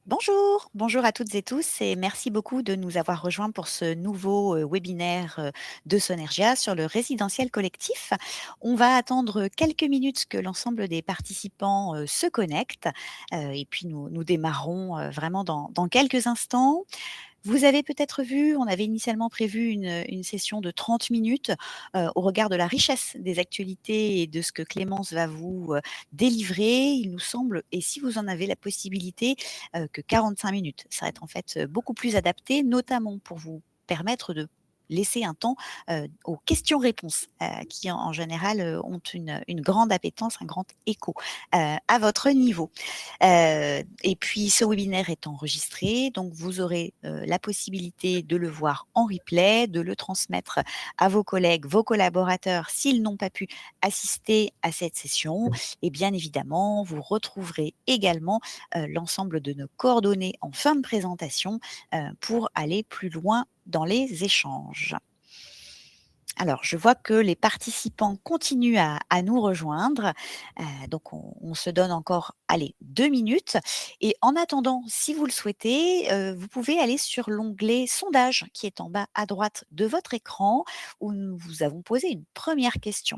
Bonjour, bonjour à toutes et tous et merci beaucoup de nous avoir rejoints pour ce nouveau webinaire de Sonergia sur le résidentiel collectif. On va attendre quelques minutes que l'ensemble des participants se connectent et puis nous démarrons vraiment dans quelques instants. Vous avez peut-être vu, on avait initialement prévu une session de 30 minutes, au regard de la richesse des actualités et de ce que Clémence va vous, délivrer. Il nous semble et si vous en avez la possibilité, que 45 minutes. Ça va être en fait, beaucoup plus adapté, notamment pour vous permettre de laisser un temps, aux questions-réponses, qui en général, ont une grande appétence, un grand écho, à votre niveau. Et puis ce webinaire est enregistré, donc vous aurez, la possibilité de le voir en replay, de le transmettre à vos collègues, vos collaborateurs s'ils n'ont pas pu assister à cette session et bien évidemment, vous retrouverez également, l'ensemble de nos coordonnées en fin de présentation, pour aller plus loin dans les échanges. Alors, je vois que les participants continuent à nous rejoindre, donc on se donne encore, allez, 2 minutes et en attendant, si vous le souhaitez, vous pouvez aller sur l'onglet «Sondages» qui est en bas à droite de votre écran où nous vous avons posé une première question.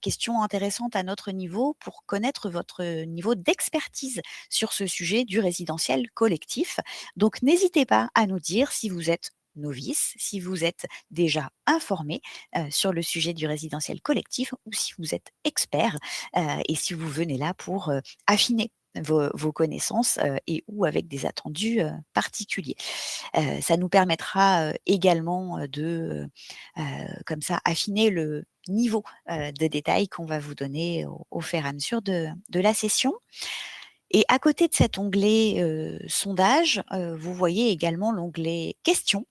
Question intéressante à notre niveau pour connaître votre niveau d'expertise sur ce sujet du résidentiel collectif. Donc n'hésitez pas à nous dire si vous êtes novice, si vous êtes déjà informé, sur le sujet du résidentiel collectif ou si vous êtes expert, et si vous venez là pour, affiner vos connaissances, et ou avec des attendus, particuliers. Ça nous permettra, également, de, comme ça affiner le niveau, de détail qu'on va vous donner au fur et à mesure de la session. Et à côté de cet onglet, sondage, vous voyez également l'onglet questions.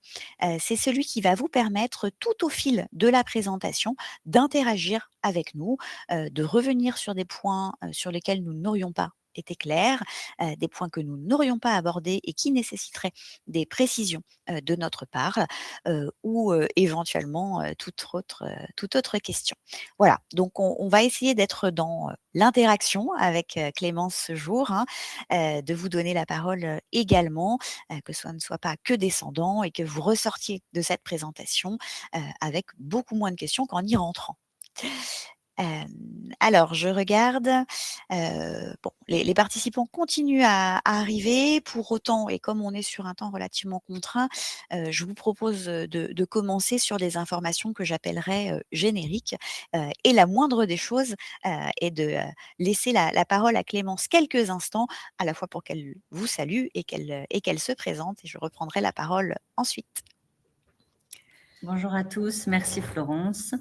C'est celui qui va vous permettre tout au fil de la présentation d'interagir avec nous, de revenir sur des points, sur lesquels nous n'aurions pas été clairs, des points que nous n'aurions pas abordés et qui nécessiteraient des précisions, de notre part, ou, éventuellement, toute autre question. Voilà, donc on va essayer d'être dans, l'interaction avec, Clémence ce jour, hein, de vous donner la parole, également, que ce ne soit pas que descendant et que vous ressortiez de cette présentation, avec beaucoup moins de questions qu'en y rentrant. Alors je regarde, bon, les participants continuent à arriver. Pour autant et comme on est sur un temps relativement contraint, je vous propose, de commencer sur des informations que j'appellerais, génériques, et la moindre des choses, est de, laisser la parole à Clémence quelques instants, à la fois pour qu'elle vous salue et qu'elle se présente et je reprendrai la parole ensuite. Bonjour à tous, merci Florence.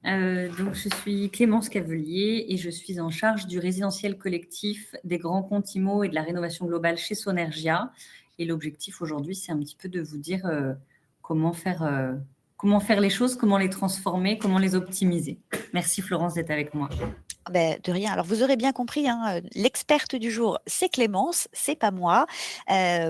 Donc je suis Clémence Cavelier et je suis en charge du résidentiel collectif, des grands comptes IMO et de la rénovation globale chez Sonergia. Et l'objectif aujourd'hui, c'est un petit peu de vous dire comment faire les choses, comment les transformer, comment les optimiser. Merci Florence d'être avec moi. Ah beh, de rien. Alors vous aurez bien compris, hein, l'experte du jour, c'est Clémence, c'est pas moi.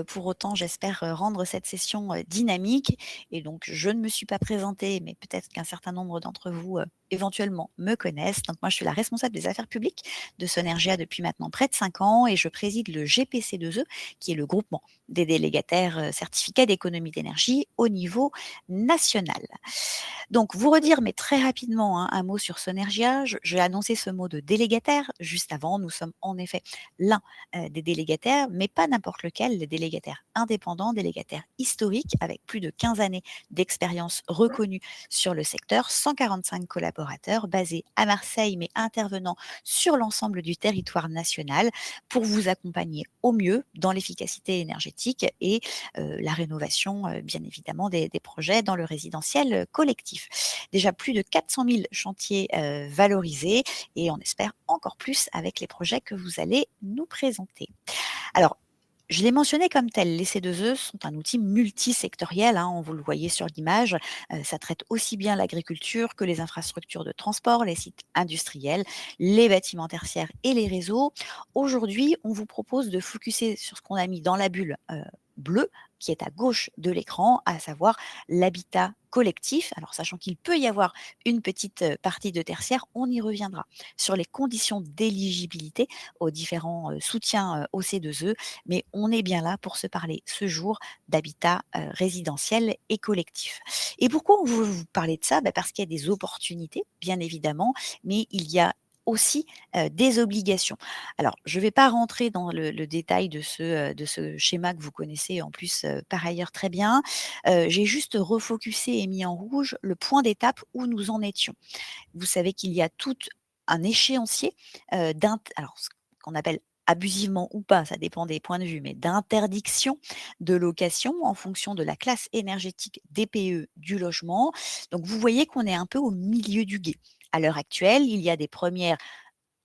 Pour autant, j'espère, rendre cette session, dynamique et donc je ne me suis pas présentée, mais peut-être qu'un certain nombre d'entre vous, éventuellement me connaissent. Donc moi, je suis la responsable des affaires publiques de Sonergia depuis maintenant près de 5 ans et je préside le GPC2E, qui est le groupement des délégataires, certificats d'économie d'énergie au niveau national. Donc vous redire, mais très rapidement, hein, un mot sur Sonergia. Je vais annoncer ce mot de délégataire juste avant. Nous sommes en effet l'un, des délégataires, mais pas n'importe lequel, les délégataires indépendants, délégataires historiques avec plus de 15 années d'expérience reconnue sur le secteur, 145 collaborateurs basés à Marseille, mais intervenant sur l'ensemble du territoire national pour vous accompagner au mieux dans l'efficacité énergétique et la rénovation, bien évidemment des projets dans le résidentiel, collectif. Déjà plus de 400 000 chantiers, valorisés et on espère encore plus avec les projets que vous allez nous présenter. Alors, je l'ai mentionné comme tel, les C2E sont un outil multisectoriel, hein, vous le voyez sur l'image. Ça traite aussi bien l'agriculture que les infrastructures de transport, les sites industriels, les bâtiments tertiaires et les réseaux. Aujourd'hui, on vous propose de focuser sur ce qu'on a mis dans la bulle, bleu qui est à gauche de l'écran, à savoir l'habitat collectif. Alors sachant qu'il peut y avoir une petite partie de tertiaire, on y reviendra sur les conditions d'éligibilité aux différents soutiens au C2E, mais on est bien là pour se parler ce jour d'habitat résidentiel et collectif. Et pourquoi on veut vous parler de ça? Parce qu'il y a des opportunités, bien évidemment, mais il y a aussi des obligations. Alors, je ne vais pas rentrer dans le détail de ce schéma que vous connaissez en plus par ailleurs très bien. J'ai juste refocusé et mis en rouge le point d'étape où nous en étions. Vous savez qu'il y a tout un échéancier alors ce qu'on appelle abusivement ou pas, ça dépend des points de vue, mais d'interdiction de location en fonction de la classe énergétique DPE du logement. Donc vous voyez qu'on est un peu au milieu du gué. À l'heure actuelle, il y a des premières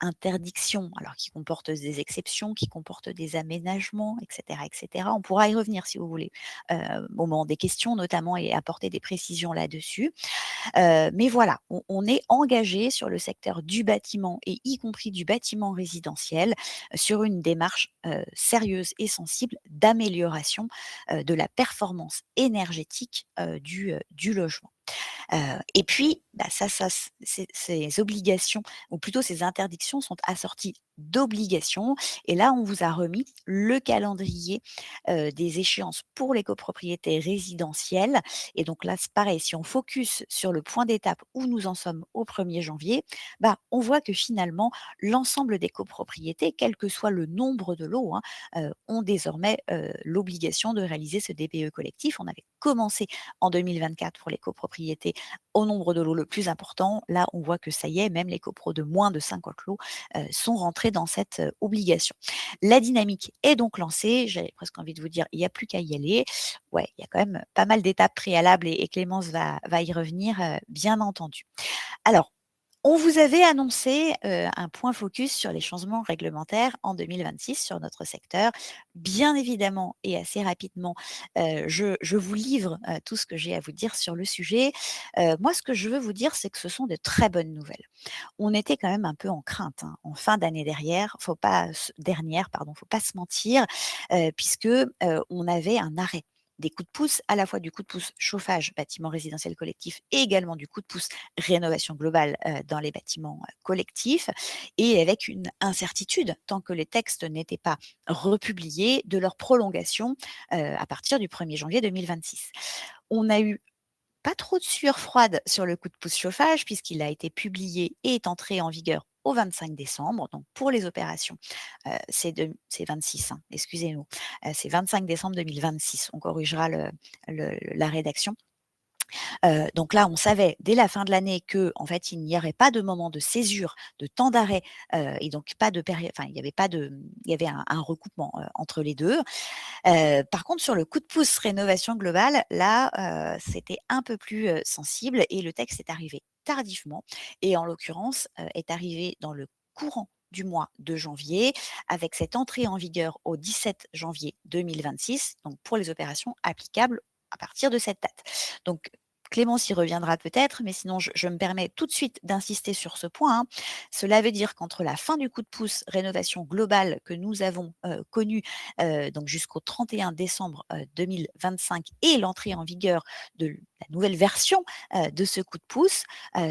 interdictions, alors qui comportent des exceptions, qui comportent des aménagements, et cetera, et cetera. On pourra y revenir si vous voulez, au moment des questions notamment et apporter des précisions là-dessus. Mais voilà, on est engagé sur le secteur du bâtiment et y compris du bâtiment résidentiel, sur une démarche, sérieuse et sensible d'amélioration, de la performance énergétique, du logement. Et puis, ces obligations ou plutôt ces interdictions sont assorties d'obligations et là, on vous a remis le calendrier, des échéances pour les copropriétés résidentielles et donc là, c'est pareil, si on focus sur le point d'étape où nous en sommes au 1er janvier, on voit que finalement, l'ensemble des copropriétés, quel que soit le nombre de lots, hein, ont désormais, l'obligation de réaliser ce DPE collectif. On avait commencé en 2024 pour les copropriétés au nombre de lots le plus important. Là, on voit que ça y est, même les copros de moins de 50 lots sont rentrés dans cette obligation. La dynamique est donc lancée. J'avais presque envie de vous dire, il n'y a plus qu'à y aller. Ouais, il y a quand même pas mal d'étapes préalables et Clémence va y revenir, bien entendu. Alors, on vous avait annoncé, un point focus sur les changements réglementaires en 2026 sur notre secteur. Bien évidemment et assez rapidement, je vous livre, tout ce que j'ai à vous dire sur le sujet. Moi, ce que je veux vous dire, c'est que ce sont de très bonnes nouvelles. On était quand même un peu en crainte, hein, en fin d'année dernière, pardon, faut pas se mentir, puisque, on avait un arrêt des coups de pouce, à la fois du coup de pouce chauffage, bâtiment résidentiel collectif et également du coup de pouce rénovation globale, dans les bâtiments, collectifs et avec une incertitude tant que les textes n'étaient pas republiés de leur prolongation, à partir du 1er janvier 2026. On a eu pas trop de sueur froide sur le coup de pouce chauffage puisqu'il a été publié et est entré en vigueur au 25 décembre. Donc pour les opérations, c'est 26, hein, excusez-nous, c'est 25 décembre 2026. On corrigera la rédaction. Donc là, on savait dès la fin de l'année que, en fait, il n'y aurait pas de moment de césure, de temps d'arrêt, et donc pas de période enfin, il y avait pas de il y avait un recoupement, entre les 2. Par contre, sur le coup de pouce rénovation globale, là, c'était un peu plus, sensible et le texte est arrivé tardivement et en l'occurrence, est arrivé dans le courant du mois de janvier avec cette entrée en vigueur au 17 janvier 2026, donc pour les opérations applicables à partir de cette date. Donc Clémence y reviendra peut-être, mais sinon je me permets tout de suite d'insister sur ce point, hein. Cela veut dire qu'entre la fin du coup de pouce rénovation globale que nous avons, connu donc jusqu'au 31 décembre 2025 et l'entrée en vigueur de la nouvelle version de ce coup de pouce,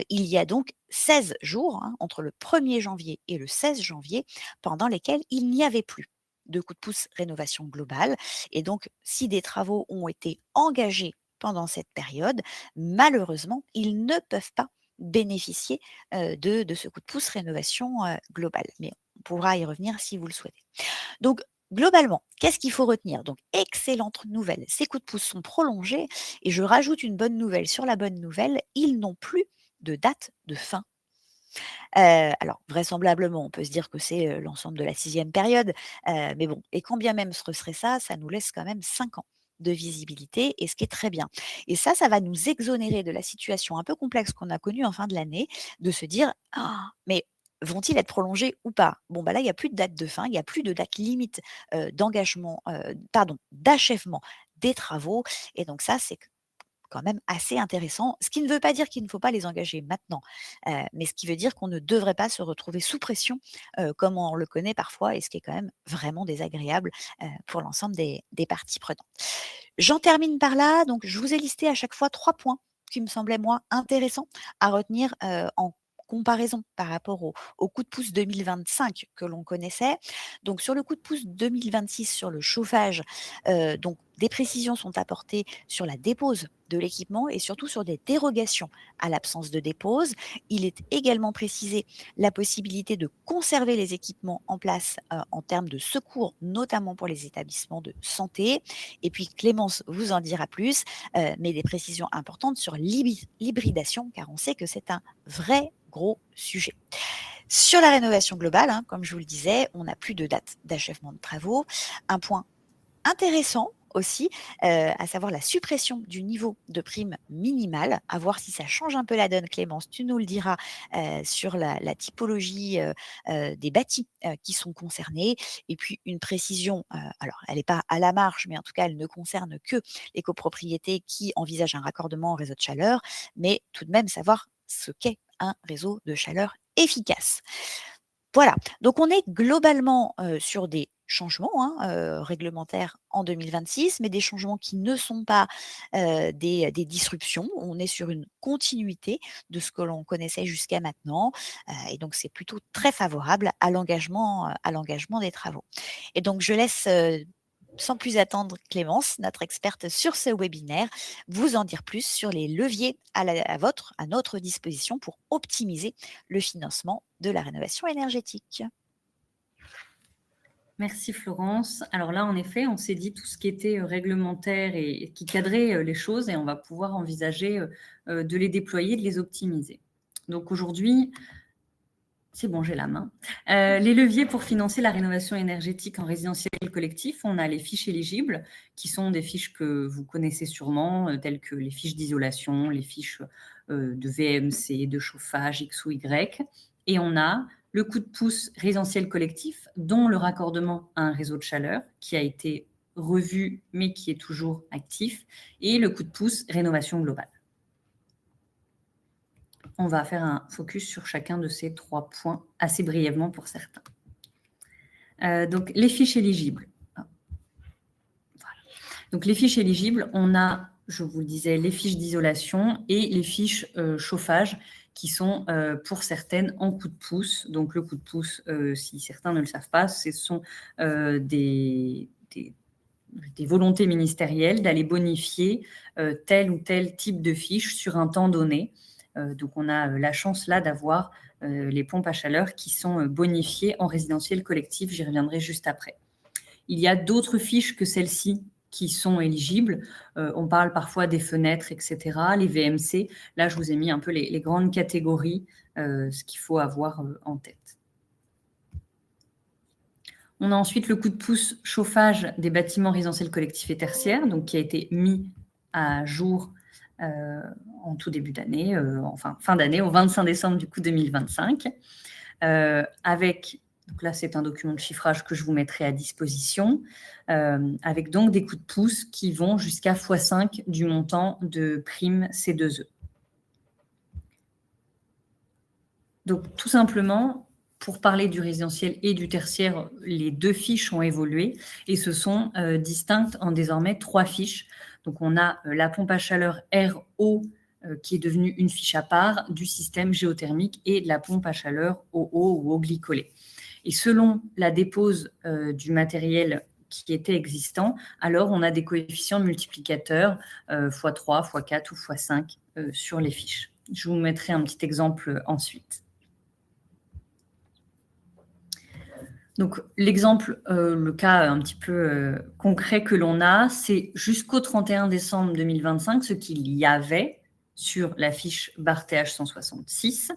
il y a donc 16 jours, hein, entre le 1er janvier et le 16 janvier, pendant lesquels il n'y avait plus de coup de pouce rénovation globale. Et donc, si des travaux ont été engagés pendant cette période, malheureusement, ils ne peuvent pas bénéficier de ce coup de pouce rénovation globale. Mais on pourra y revenir si vous le souhaitez. Donc, globalement, qu'est-ce qu'il faut retenir? Donc, excellente nouvelle, ces coups de pouce sont prolongés et je rajoute une bonne nouvelle sur la bonne nouvelle, ils n'ont plus de date de fin. Alors vraisemblablement, on peut se dire que c'est, l'ensemble de la 6e période, mais bon et quand bien même ce serait ça, ça nous laisse quand même 5 ans de visibilité et ce qui est très bien et ça va nous exonérer de la situation un peu complexe qu'on a connue en fin de l'année, de se dire: «Ah, mais vont-ils être prolongés ou pas?» Bon, bah, là, il y a plus de date de fin, il y a plus de date limite, d'achèvement des travaux et donc ça, c'est quand même assez intéressant. Ce qui ne veut pas dire qu'il ne faut pas les engager maintenant, mais ce qui veut dire qu'on ne devrait pas se retrouver sous pression, comme on le connaît parfois et ce qui est quand même vraiment désagréable, pour l'ensemble des parties prenantes. J'en termine par là, donc je vous ai listé à chaque fois 3 points qui me semblaient, moi, intéressants à retenir, en comparaison par rapport au coup de pouce 2025 que l'on connaissait. Donc sur le coup de pouce 2026 sur le chauffage, donc des précisions sont apportées sur la dépose de l'équipement et surtout sur des dérogations à l'absence de dépose. Il est également précisé la possibilité de conserver les équipements en place, en termes de secours, notamment pour les établissements de santé. Et puis Clémence vous en dira plus, mais des précisions importantes sur l'hybridation, car on sait que c'est un vrai gros sujet. Sur la rénovation globale, hein, comme je vous le disais, on n'a plus de date d'achèvement de travaux. Un point intéressant aussi, à savoir la suppression du niveau de prime minimale, à voir si ça change un peu la donne. Clémence, tu nous le diras, sur la typologie, des bâtis, qui sont concernés et puis une précision, alors elle n'est pas à la marge, mais en tout cas elle ne concerne que les copropriétés qui envisagent un raccordement au réseau de chaleur, mais tout de même savoir ce qu'est un réseau de chaleur efficace. Voilà, donc on est globalement, sur des changements, hein, réglementaires en 2026, mais des changements qui ne sont pas, des disruptions. On est sur une continuité de ce que l'on connaissait jusqu'à maintenant, et donc c'est plutôt très favorable à l'engagement des travaux. Et donc je laisse, sans plus attendre Clémence, notre experte sur ce webinaire, vous en dire plus sur les leviers à notre disposition pour optimiser le financement de la rénovation énergétique. Merci Florence. Alors là, en effet, on s'est dit tout ce qui était réglementaire et qui cadrait les choses et on va pouvoir envisager de les déployer, de les optimiser. Donc aujourd'hui, c'est bon, j'ai la main. Les leviers pour financer la rénovation énergétique en résidentiel collectif, on a les fiches éligibles, qui sont des fiches que vous connaissez sûrement, telles que les fiches d'isolation, les fiches de VMC, de chauffage X ou Y. Et on a le coup de pouce résidentiel collectif, dont le raccordement à un réseau de chaleur, qui a été revu, mais qui est toujours actif, et le coup de pouce rénovation globale. On va faire un focus sur chacun de ces 3 points assez brièvement pour certains. Donc, les fiches éligibles. Voilà. Donc, les fiches éligibles, on a, je vous le disais, les fiches d'isolation et les fiches chauffage qui sont pour certaines en coup de pouce. Donc, le coup de pouce, si certains ne le savent pas, ce sont des volontés ministérielles d'aller bonifier tel ou tel type de fiche sur un temps donné. Donc, on a la chance là d'avoir les pompes à chaleur qui sont bonifiées en résidentiel collectif. J'y reviendrai juste après. Il y a d'autres fiches que celles-ci qui sont éligibles. On parle parfois des fenêtres, etc., les VMC. Là, je vous ai mis un peu les grandes catégories, ce qu'il faut avoir en tête. On a ensuite le coup de pouce chauffage des bâtiments résidentiels collectifs et tertiaires, donc qui a été mis à jour en tout début d'année, enfin fin d'année, au 25 décembre du coup 2025, avec, donc là c'est un document de chiffrage que je vous mettrai à disposition, avec donc des coups de pouce qui vont jusqu'à x5 du montant de prime C2E. Donc tout simplement, pour parler du résidentiel et du tertiaire, les 2 fiches ont évolué et se sont distinctes en désormais 3 fiches. Donc, on a la pompe à chaleur RO qui est devenue une fiche à part du système géothermique et de la pompe à chaleur OO ou eau glycolée. Et selon la dépose du matériel qui était existant, alors on a des coefficients multiplicateurs x3, x4 ou x5 sur les fiches. Je vous mettrai un petit exemple ensuite. Donc, l'exemple, le cas un petit peu concret que l'on a, c'est jusqu'au 31 décembre 2025, ce qu'il y avait sur la fiche BAR-TH 166.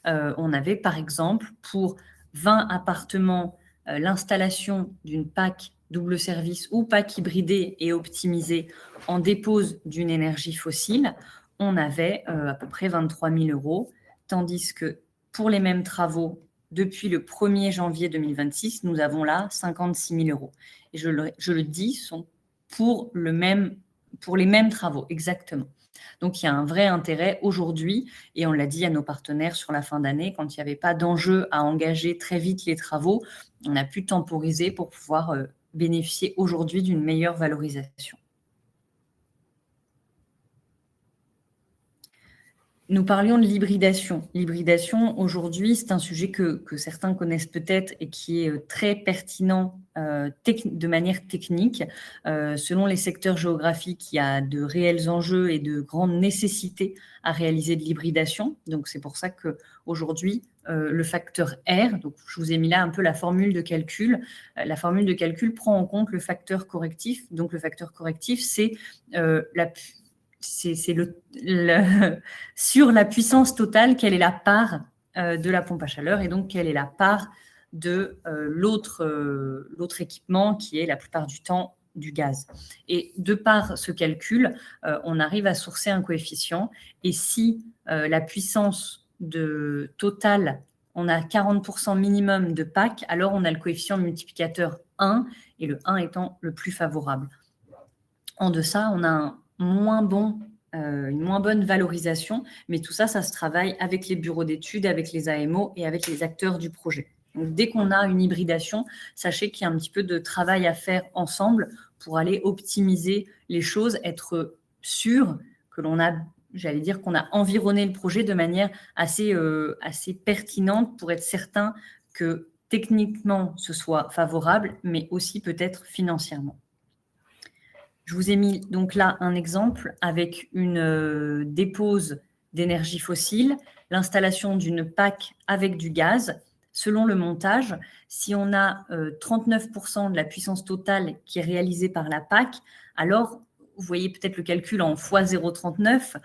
On avait, par exemple, pour 20 appartements, l'installation d'une PAC double service ou PAC hybridée et optimisée en dépose d'une énergie fossile. On avait à peu près 23 000 €, tandis que pour les mêmes travaux, depuis le 1er janvier 2026, nous avons là 56 000 €. Et je le dis, sont pour les mêmes travaux, exactement. Donc, il y a un vrai intérêt aujourd'hui, et on l'a dit à nos partenaires sur la fin d'année, quand il n'y avait pas d'enjeu à engager très vite les travaux, on a pu temporiser pour pouvoir bénéficier aujourd'hui d'une meilleure valorisation. Nous parlions de l'hybridation. L'hybridation, aujourd'hui, c'est un sujet que certains connaissent peut-être et qui est très pertinent de manière technique. Selon les secteurs géographiques, il y a de réels enjeux et de grandes nécessités à réaliser de l'hybridation. Donc, c'est pour ça qu'aujourd'hui, le facteur R, donc je vous ai mis là un peu la formule de calcul. La formule de calcul prend en compte le facteur correctif. Donc, le facteur correctif, c'est sur la puissance totale, quelle est la part de la pompe à chaleur, et donc quelle est la part de l'autre équipement qui est la plupart du temps du gaz. Et de par ce calcul, on arrive à sourcer un coefficient, et si la puissance totale, on a 40% minimum de PAC, alors on a le coefficient multiplicateur 1, et le 1 étant le plus favorable. En deçà, on a une moins bonne valorisation, mais tout ça, ça se travaille avec les bureaux d'études, avec les AMO et avec les acteurs du projet. Donc, dès qu'on a une hybridation, sachez qu'il y a un petit peu de travail à faire ensemble pour aller optimiser les choses, être sûr que l'on a, j'allais dire, qu'on a environné le projet de manière assez pertinente pour être certain que techniquement, ce soit favorable, mais aussi peut-être financièrement. Je vous ai mis donc là un exemple avec une dépose d'énergie fossile, l'installation d'une PAC avec du gaz. Selon le montage, si on a 39% de la puissance totale qui est réalisée par la PAC, alors vous voyez peut-être le calcul en x 0,39,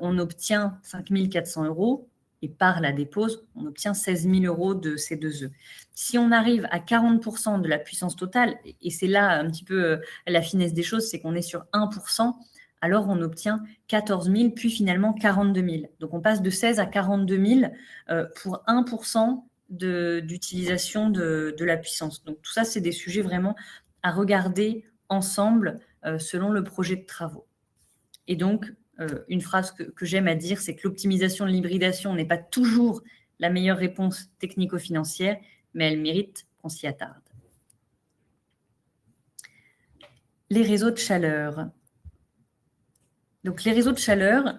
on obtient 5 400 €. Et par la dépose, on obtient 16 000 € de C2E. Si on arrive à 40% de la puissance totale, et c'est là un petit peu la finesse des choses, c'est qu'on est sur 1%, alors on obtient 14 000, puis finalement 42 000. Donc on passe de 16 à 42 000 pour 1% d'utilisation de la puissance. Donc tout ça, c'est des sujets vraiment à regarder ensemble selon le projet de travaux. Et donc, une phrase que j'aime à dire, c'est que l'optimisation de l'hybridation n'est pas toujours la meilleure réponse technico-financière, mais elle mérite qu'on s'y attarde. Les réseaux de chaleur. Donc, les réseaux de chaleur,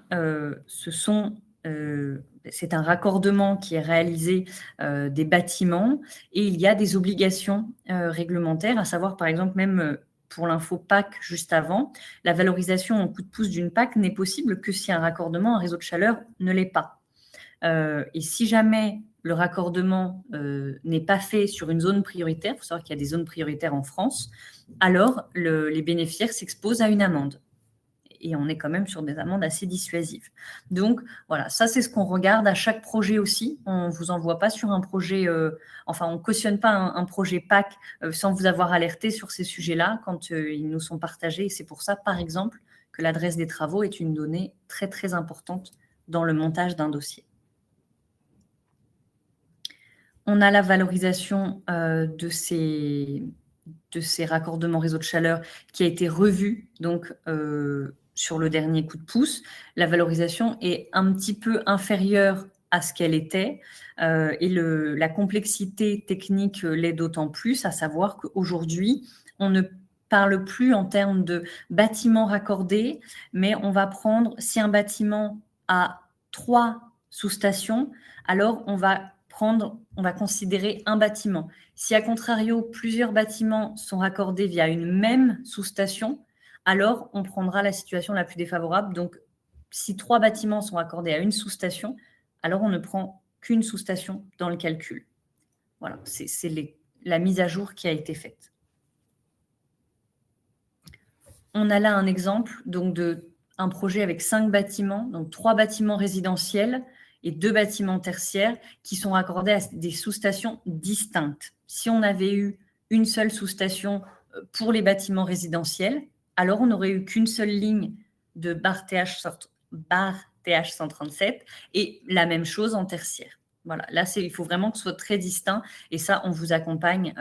c'est un raccordement qui est réalisé des bâtiments, et il y a des obligations réglementaires, à savoir par exemple même pour l'info PAC juste avant, la valorisation en coup de pouce d'une PAC n'est possible que si un raccordement, un réseau de chaleur ne l'est pas. Et si jamais le raccordement n'est pas fait sur une zone prioritaire, il faut savoir qu'il y a des zones prioritaires en France, alors les bénéficiaires s'exposent à une amende. Et on est quand même sur des amendes assez dissuasives. Donc, voilà, ça, c'est ce qu'on regarde à chaque projet aussi. On ne vous envoie pas sur un projet, on ne cautionne pas un projet PAC sans vous avoir alerté sur ces sujets-là quand ils nous sont partagés. Et c'est pour ça, par exemple, que l'adresse des travaux est une donnée très, très importante dans le montage d'un dossier. On a la valorisation de ces raccordements réseau de chaleur qui a été revue, donc sur le dernier coup de pouce. La valorisation est un petit peu inférieure à ce qu'elle était et la complexité technique l'est d'autant plus, à savoir qu'aujourd'hui, on ne parle plus en termes de bâtiments raccordés, mais on va prendre, si un bâtiment a 3 sous-stations, alors on va considérer un bâtiment. Si à contrario, plusieurs bâtiments sont raccordés via une même sous-station, alors on prendra la situation la plus défavorable. Donc, si 3 bâtiments sont raccordés à une sous-station, alors on ne prend qu'une sous-station dans le calcul. Voilà, c'est la mise à jour qui a été faite. On a là un exemple donc d'un projet avec 5 bâtiments, donc 3 bâtiments résidentiels et 2 bâtiments tertiaires qui sont raccordés à des sous-stations distinctes. Si on avait eu une seule sous-station pour les bâtiments résidentiels, alors on n'aurait eu qu'une seule ligne de barre TH137 et la même chose en tertiaire. Voilà, là, il faut vraiment que ce soit très distinct, et ça, on vous accompagne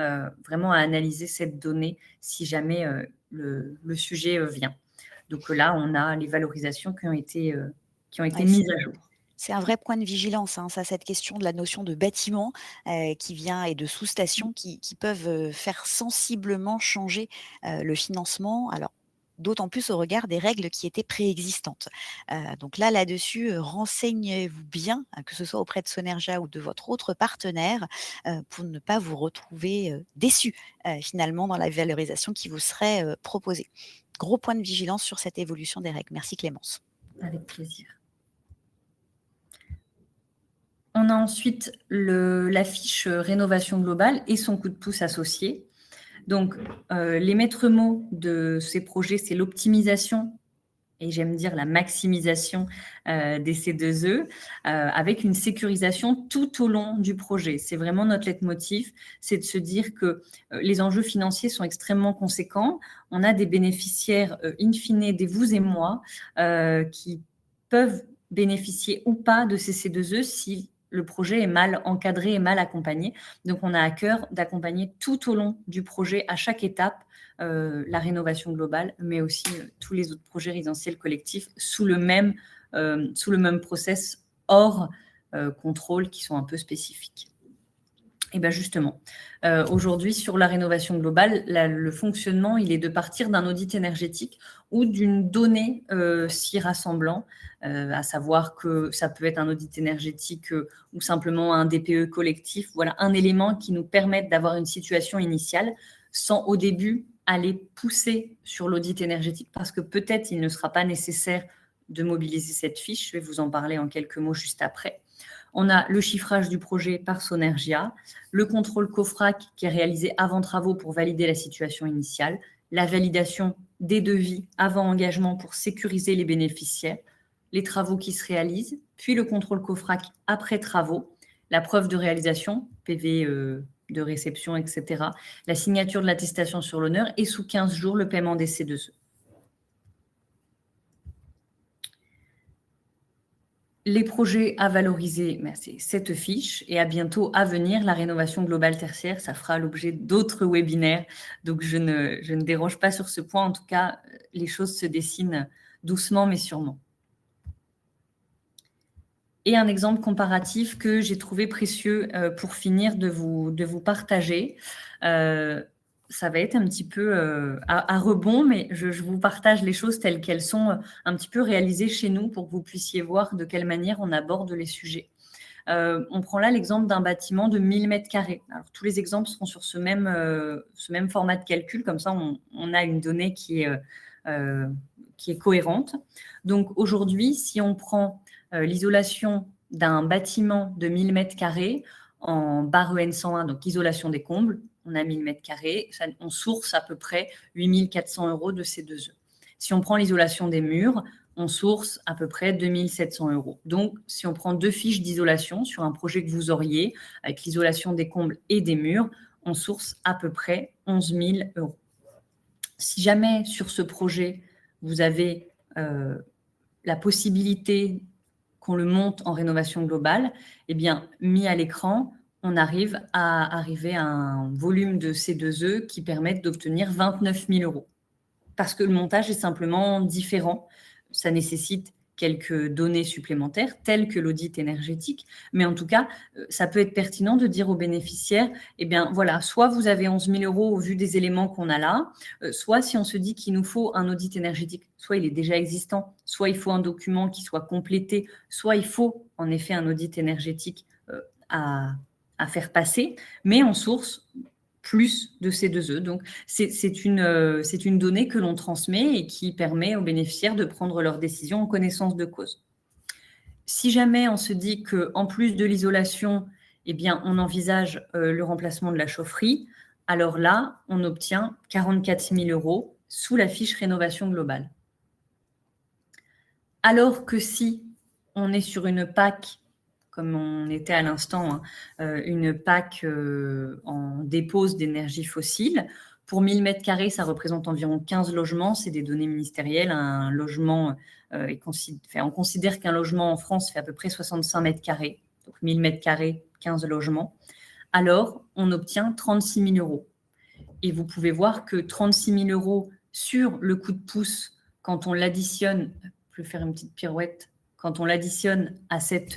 vraiment à analyser cette donnée si jamais le sujet vient. Donc là, on a les valorisations qui ont été Ouais, mises à jour. c'est un vrai point de vigilance, hein, ça, cette question de la notion de bâtiment, qui vient et de sous-stations qui peuvent, faire sensiblement changer, le financement. Alors, d'autant plus au regard des règles qui étaient préexistantes. Donc là-dessus, renseignez-vous bien, que ce soit auprès de Sonergia ou de votre autre partenaire, pour ne pas vous retrouver, déçus, finalement dans la valorisation qui vous serait, proposée. Gros point de vigilance sur cette évolution des règles. Merci Clémence. Avec plaisir. On a ensuite la fiche rénovation globale et son coup de pouce associé. Donc, les maîtres mots de ces projets, c'est l'optimisation et j'aime dire la maximisation des C2E avec une sécurisation tout au long du projet. C'est vraiment notre leitmotiv, c'est de se dire que les enjeux financiers sont extrêmement conséquents. On a des bénéficiaires in fine, des vous et moi, qui peuvent bénéficier ou pas de ces C2E si le projet est mal encadré et mal accompagné. Donc, on a à cœur d'accompagner tout au long du projet, à chaque étape, la rénovation globale, mais aussi tous les autres projets résidentiels collectifs sous le même process hors contrôle qui sont un peu spécifiques. Et bien justement, aujourd'hui, sur la rénovation globale, le fonctionnement, il est de partir d'un audit énergétique ou d'une donnée s'y rassemblant, à savoir que ça peut être un audit énergétique ou simplement un DPE collectif. Voilà, un élément qui nous permette d'avoir une situation initiale sans au début aller pousser sur l'audit énergétique parce que peut-être il ne sera pas nécessaire de mobiliser cette fiche. Je vais vous en parler en quelques mots juste après. On a le chiffrage du projet par Sonergia, le contrôle COFRAC qui est réalisé avant travaux pour valider la situation initiale, la validation des devis avant engagement pour sécuriser les bénéficiaires, les travaux qui se réalisent, puis le contrôle COFRAC après travaux, la preuve de réalisation, PV de réception, etc., la signature de l'attestation sur l'honneur et sous 15 jours, le paiement des C2E. Les projets à valoriser, c'est cette fiche et à bientôt à venir, la rénovation globale tertiaire, ça fera l'objet d'autres webinaires. Donc, je ne déroge pas sur ce point. En tout cas, les choses se dessinent doucement mais sûrement. Et un exemple comparatif que j'ai trouvé précieux pour finir de vous partager. Ça va être un petit peu à rebond, mais je vous partage les choses telles qu'elles sont un petit peu réalisées chez nous pour que vous puissiez voir de quelle manière on aborde les sujets. On prend là l'exemple d'un bâtiment de 1000 mètres carrés. Alors, tous les exemples seront sur ce même format de calcul, comme ça on a une donnée qui est cohérente. Donc aujourd'hui, si on prend l'isolation d'un bâtiment de 1000 mètres carrés en barre EN 101, donc isolation des combles, on a 1000 mètres carrés, on source à peu près 8 400 € de C2E. Si on prend l'isolation des murs, on source à peu près 2 700 €. Donc, si on prend deux fiches d'isolation sur un projet que vous auriez, avec l'isolation des combles et des murs, on source à peu près 11 000 €. Si jamais sur ce projet, vous avez la possibilité qu'on le monte en rénovation globale, eh bien, mis à l'écran, on arrive à un volume de C2E qui permettent d'obtenir 29 000 €. Parce que le montage est simplement différent. Ça nécessite quelques données supplémentaires, telles que l'audit énergétique. Mais en tout cas, ça peut être pertinent de dire aux bénéficiaires, eh bien voilà, soit vous avez 11 000 € au vu des éléments qu'on a là, soit si on se dit qu'il nous faut un audit énergétique, soit il est déjà existant, soit il faut un document qui soit complété, soit il faut en effet un audit énergétique à faire passer, mais en source plus de C2E. Donc, c'est une donnée que l'on transmet et qui permet aux bénéficiaires de prendre leurs décisions en connaissance de cause. Si jamais on se dit qu'en plus de l'isolation, eh bien, on envisage le remplacement de la chaufferie, alors là, on obtient 44 000 € sous la fiche rénovation globale. Alors que si on est sur une PAC comme on était à l'instant, une PAC en dépose d'énergie fossile. Pour 1000 mètres carrés, ça représente environ 15 logements. C'est des données ministérielles. Un logement, on considère qu'un logement en France fait à peu près 65 mètres carrés. Donc 1000 mètres carrés, 15 logements. Alors, on obtient 36 000 €. Et vous pouvez voir que 36 000 € sur le coup de pouce quand on l'additionne, je vais faire une petite pirouette, quand on l'additionne à ces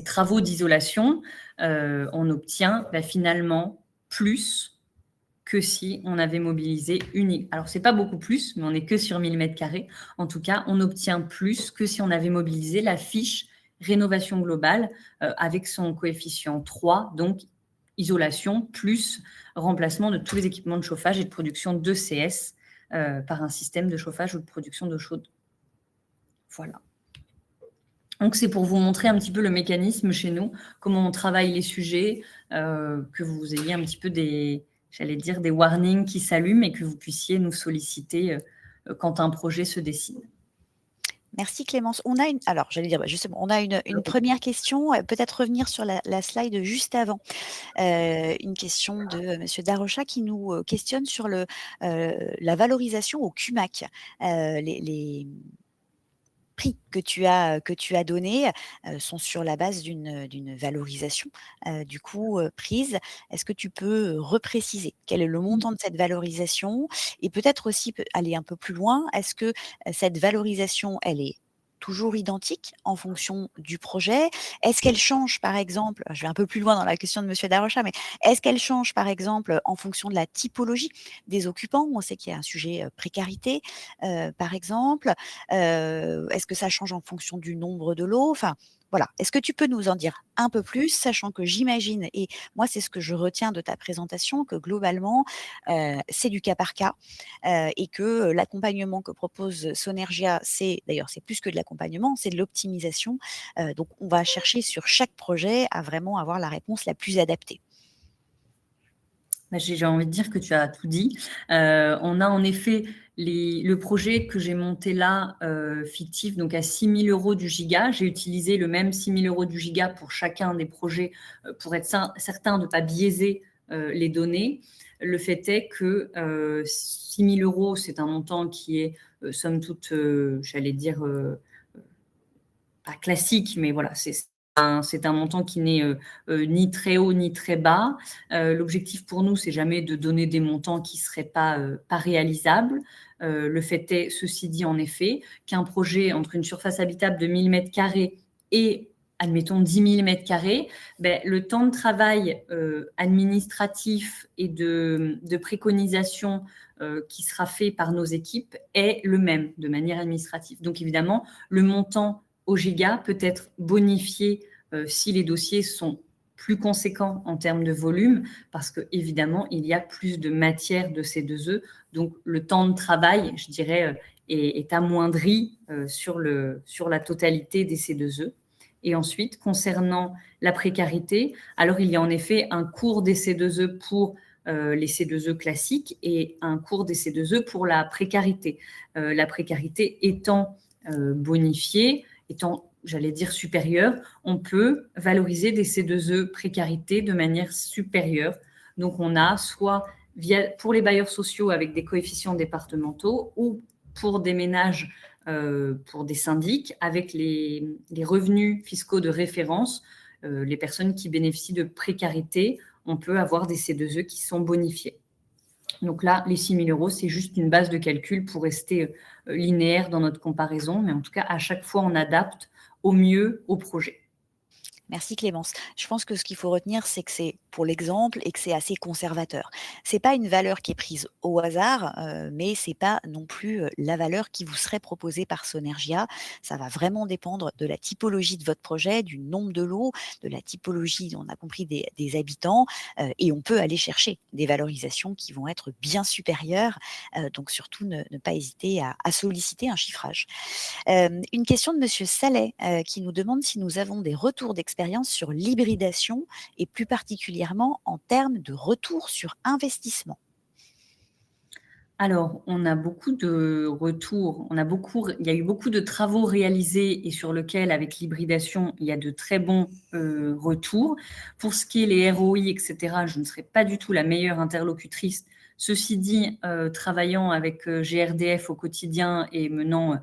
travaux d'isolation, on obtient finalement plus que si on avait mobilisé unique. Alors, ce n'est pas beaucoup plus, mais on n'est que sur 1000 m². En tout cas, on obtient plus que si on avait mobilisé la fiche rénovation globale avec son coefficient 3, donc isolation plus remplacement de tous les équipements de chauffage et de production d'ECS par un système de chauffage ou de production d'eau chaude. Voilà. Donc, c'est pour vous montrer un petit peu le mécanisme chez nous, comment on travaille les sujets, que vous ayez un petit peu des warnings qui s'allument et que vous puissiez nous solliciter quand un projet se dessine. Merci Clémence. On a justement, on a une première question, peut-être revenir sur la slide juste avant. Une question de Monsieur Darocha qui nous questionne sur la valorisation au CUMAC. Les prix que tu as donnés sont sur la base d'une valorisation du coup prise. Est-ce que tu peux repréciser quel est le montant de cette valorisation et peut-être aussi aller un peu plus loin? Est-ce que cette valorisation, elle est toujours identique en fonction du projet? Est-ce qu'elle change, par exemple, je vais un peu plus loin dans la question de Monsieur Darocha, mais est-ce qu'elle change, par exemple, en fonction de la typologie des occupants? On sait qu'il y a un sujet précarité, par exemple. Est-ce que ça change en fonction du nombre de lots? Enfin, voilà. Est-ce que tu peux nous en dire un peu plus, sachant que j'imagine, et moi c'est ce que je retiens de ta présentation, que globalement c'est du cas par cas et que l'accompagnement que propose Sonergia, c'est plus que de l'accompagnement, c'est de l'optimisation. Donc on va chercher sur chaque projet à vraiment avoir la réponse la plus adaptée. J'ai envie de dire que tu as tout dit. On a en effet le projet que j'ai monté là, fictif, donc à 6 000 € du giga. J'ai utilisé le même 6 000 € du giga pour chacun des projets pour être certain de ne pas biaiser les données. Le fait est que 6 000 €, c'est un montant qui est, somme toute, j'allais dire, pas classique, mais voilà, c'est un montant qui n'est ni très haut ni très bas. L'objectif pour nous, c'est jamais de donner des montants qui ne seraient pas réalisables. Le fait est, ceci dit, en effet, qu'un projet entre une surface habitable de 1000 m² et, admettons, 10 000 m², le temps de travail administratif et de préconisation qui sera fait par nos équipes est le même de manière administrative. Donc, évidemment, le montant au giga peut être bonifié si les dossiers sont plus conséquents en termes de volume, parce qu'évidemment, il y a plus de matière de C2E. Donc, le temps de travail, je dirais, est amoindri sur la totalité des C2E. Et ensuite, concernant la précarité, alors il y a en effet un cours des C2E pour les C2E classiques et un cours des C2E pour la précarité. La précarité étant bonifiée, étant, j'allais dire, supérieure, on peut valoriser des C2E précarité de manière supérieure. Donc, on a soit pour les bailleurs sociaux avec des coefficients départementaux ou pour des ménages, pour des syndics, avec les revenus fiscaux de référence, les personnes qui bénéficient de précarité, on peut avoir des C2E qui sont bonifiés. Donc là, les 6 000 €, c'est juste une base de calcul pour rester linéaire dans notre comparaison. Mais en tout cas, à chaque fois, on adapte au mieux au projet. Merci Clémence. Je pense que ce qu'il faut retenir, c'est que c'est pour l'exemple et que c'est assez conservateur. C'est pas une valeur qui est prise au hasard, mais c'est pas non plus la valeur qui vous serait proposée par Sonergia. Ça va vraiment dépendre de la typologie de votre projet, du nombre de lots, de la typologie, on a compris, des habitants, et on peut aller chercher des valorisations qui vont être bien supérieures. Donc surtout ne pas hésiter à solliciter un chiffrage. Une question de Monsieur Saleh qui nous demande si nous avons des retours d'expérience sur l'hybridation et plus particulièrement en termes de retour sur investissement. Alors, on a beaucoup de retours, il y a eu beaucoup de travaux réalisés et sur lesquels, avec l'hybridation, il y a de très bons retours. Pour ce qui est les ROI, etc., je ne serai pas du tout la meilleure interlocutrice. Ceci dit, travaillant avec GRDF au quotidien et menant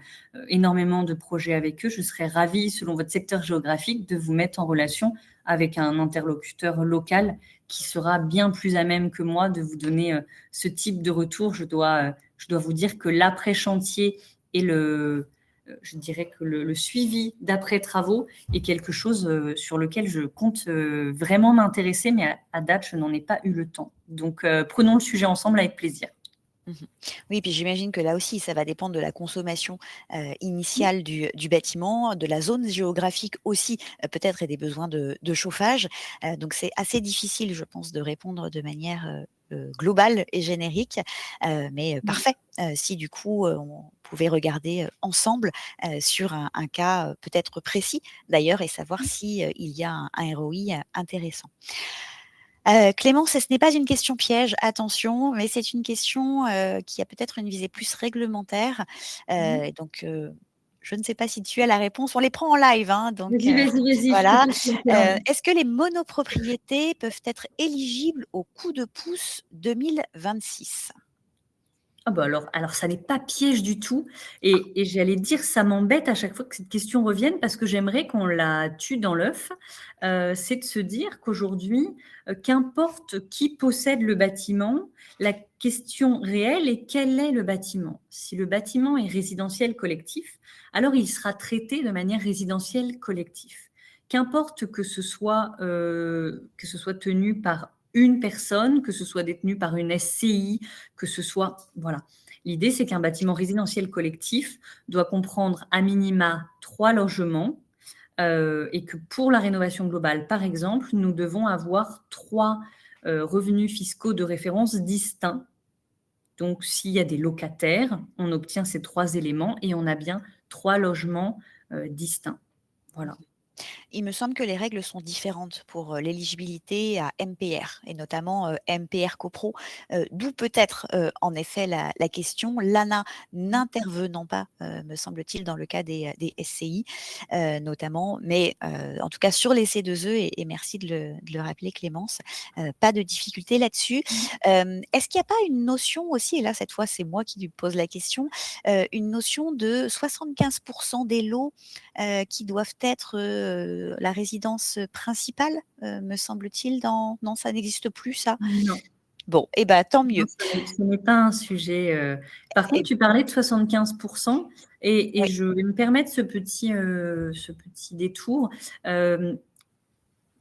énormément de projets avec eux, je serais ravie, selon votre secteur géographique, de vous mettre en relation avec un interlocuteur local qui sera bien plus à même que moi de vous donner ce type de retour. Je dois je dois vous dire que l'après-chantier et je dirais que le suivi d'après-travaux est quelque chose sur lequel je compte vraiment m'intéresser, mais à date, je n'en ai pas eu le temps. Donc, prenons le sujet ensemble avec plaisir. Mmh. Oui, puis j'imagine que là aussi, ça va dépendre de la consommation, initiale du bâtiment, de la zone géographique aussi, peut-être et des besoins de chauffage. Donc c'est assez difficile, je pense, de répondre de manière, globale et générique. Mais Oui. parfait, si du coup, on pouvait regarder, ensemble, sur un cas, peut-être précis d'ailleurs et savoir si, il y a un ROI, intéressant. Clémence, ce n'est pas une question piège, attention, mais c'est une question, qui a peut-être une visée plus réglementaire. Mhm. Donc, je ne sais pas si tu as la réponse. On les prend en live, hein, donc Vas-y, je peux voilà. te laisser lancer. Est-ce que les monopropriétés peuvent être éligibles au coup de pouce 2026? Ah bah alors ça n'est pas piège du tout et j'allais dire ça m'embête à chaque fois que cette question revienne parce que j'aimerais qu'on la tue dans l'œuf. C'est de se dire qu'aujourd'hui, qu'importe qui possède le bâtiment, la question réelle est quel est le bâtiment? Si le bâtiment est résidentiel collectif, alors il sera traité de manière résidentielle collectif. Qu'importe que ce soit tenu par une personne, que ce soit détenu par une SCI, que ce soit, voilà. L'idée, c'est qu'un bâtiment résidentiel collectif doit comprendre à minima 3 logements et que pour la rénovation globale, par exemple, nous devons avoir 3 revenus fiscaux de référence distincts. Donc, s'il y a des locataires, on obtient ces 3 éléments et on a bien 3 logements distincts. Voilà. Il me semble que les règles sont différentes pour, l'éligibilité à MPR et notamment, MPR copro, d'où peut-être, en effet la question. L'ANA n'intervenant pas, me semble-t-il dans le cas des SCI, notamment. Mais, en tout cas sur les C2E et merci de le rappeler Clémence, pas de difficulté là-dessus. Est-ce qu'il n'y a pas une notion aussi, et là cette fois c'est moi qui lui pose la question, une notion de 75 des lots qui doivent être, la résidence principale, me semble-t-il non, ça n'existe plus ça? Non. Bon et bah, tant Non, mieux. ce n'est pas un sujet. Par contre, Et tu parlais de 75% et oui. je vais me permettre ce petit détour. Euh,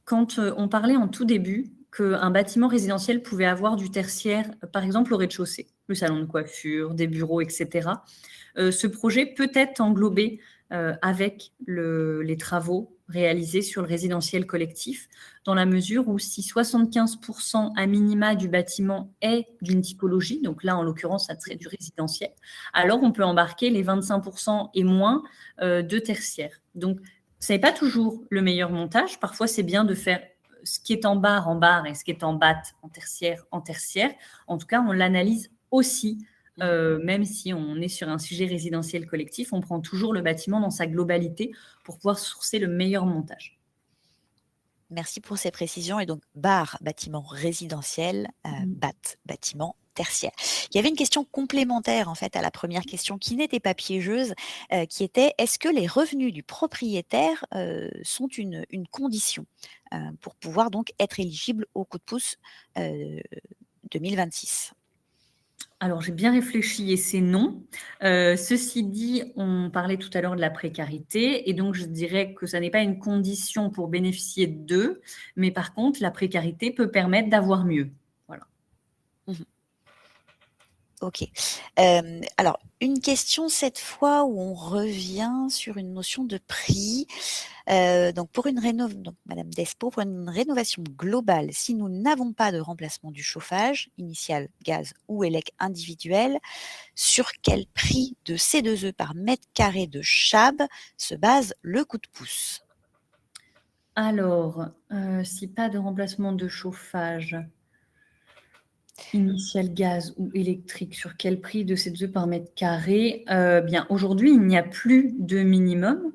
Quand on parlait en tout début qu'un bâtiment résidentiel pouvait avoir du tertiaire, par exemple au rez-de-chaussée, le salon de coiffure, des bureaux, etc., ce projet peut être englobé avec les travaux réalisés sur le résidentiel collectif, dans la mesure où si 75% à minima du bâtiment est d'une typologie, donc là en l'occurrence ça serait du résidentiel, alors on peut embarquer les 25% et moins de tertiaire. Donc ce n'est pas toujours le meilleur montage. Parfois, c'est bien de faire ce qui est en barre et ce qui est en batte en tertiaire en tertiaire. En tout cas, on l'analyse aussi, Mmh. même si on est sur un sujet résidentiel collectif, on prend toujours le bâtiment dans sa globalité pour pouvoir sourcer le meilleur montage. Merci pour ces précisions et donc bar, bâtiment résidentiel, Mm. BAT, bâtiment tertiaire. Il y avait une question complémentaire en fait à la première question qui n'était pas piégeuse, qui était: «Est-ce que les revenus du propriétaire, sont une condition, pour pouvoir donc être éligible au coup de pouce, heu, 2026?» Alors, j'ai bien réfléchi et c'est non. Ceci dit, on parlait tout à l'heure de la précarité et donc je dirais que ça n'est pas une condition pour bénéficier d'eux, mais par contre, la précarité peut permettre d'avoir mieux. Voilà. Mmh. OK. Alors une question cette fois où on revient sur une notion de prix. Donc pour une donc madame Despo, pour une rénovation globale, si nous n'avons pas de remplacement du chauffage, initial, gaz ou élec individuel, sur quel prix de C2E par mètre carré de chab se base le coup de pouce? Alors, si pas de remplacement de chauffage, initial gaz ou électrique, sur quel prix de ces 2 par mètre carré? Bien, aujourd'hui, il n'y a plus de minimum,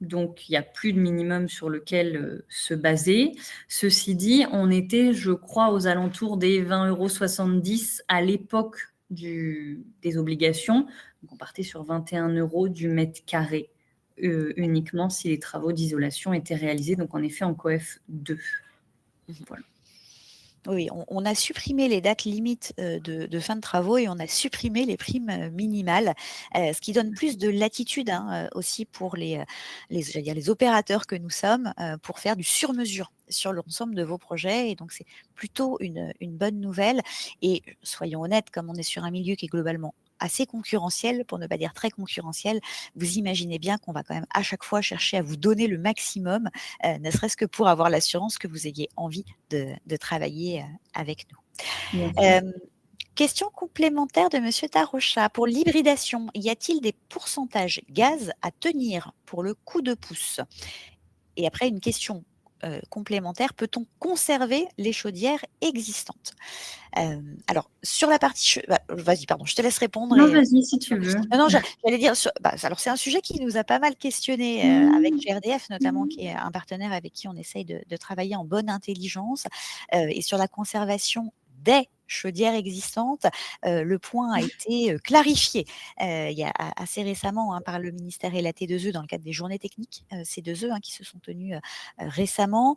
donc il n'y a plus de minimum sur lequel, se baser. Ceci dit, on était, je crois, aux alentours des 20,70 € à l'époque des obligations. Donc on partait sur 21 € du mètre carré, uniquement si les travaux d'isolation étaient réalisés, donc en effet en coef 2. Mmh. Voilà. Oui, on a supprimé les dates limites, de fin de travaux et on a supprimé les primes, minimales, ce qui donne plus de latitude, hein, aussi pour j'allais dire les opérateurs que nous sommes, pour faire du sur-mesure sur l'ensemble de vos projets et donc c'est plutôt une bonne nouvelle et soyons honnêtes, comme on est sur un milieu qui est globalement assez concurrentiel, pour ne pas dire très concurrentiel, vous imaginez bien qu'on va quand même à chaque fois chercher à vous donner le maximum, ne serait-ce que pour avoir l'assurance que vous ayez envie de travailler, avec nous. Bien sûr. Hem, Question complémentaire de monsieur Tarocha. Pour l'hybridation, y a-t-il des pourcentages gaz à tenir pour le coup de pouce? Et après une question, complémentaire, peut-on conserver les chaudières existantes? Alors sur la partie vas-y pardon, je te laisse répondre Non, et vas-y si tu veux. non, non, j'allais dire alors c'est un sujet qui nous a pas mal questionnés, avec Mmh. GRDF notamment, Mmh. qui est un partenaire avec qui on essaye de travailler en bonne intelligence, et sur la conservation des chaudières existantes, le point a été, clarifié, il y a assez récemment, hein, par le ministère et la T2E dans le cadre des journées techniques, C2E, hein, qui se sont tenues, récemment.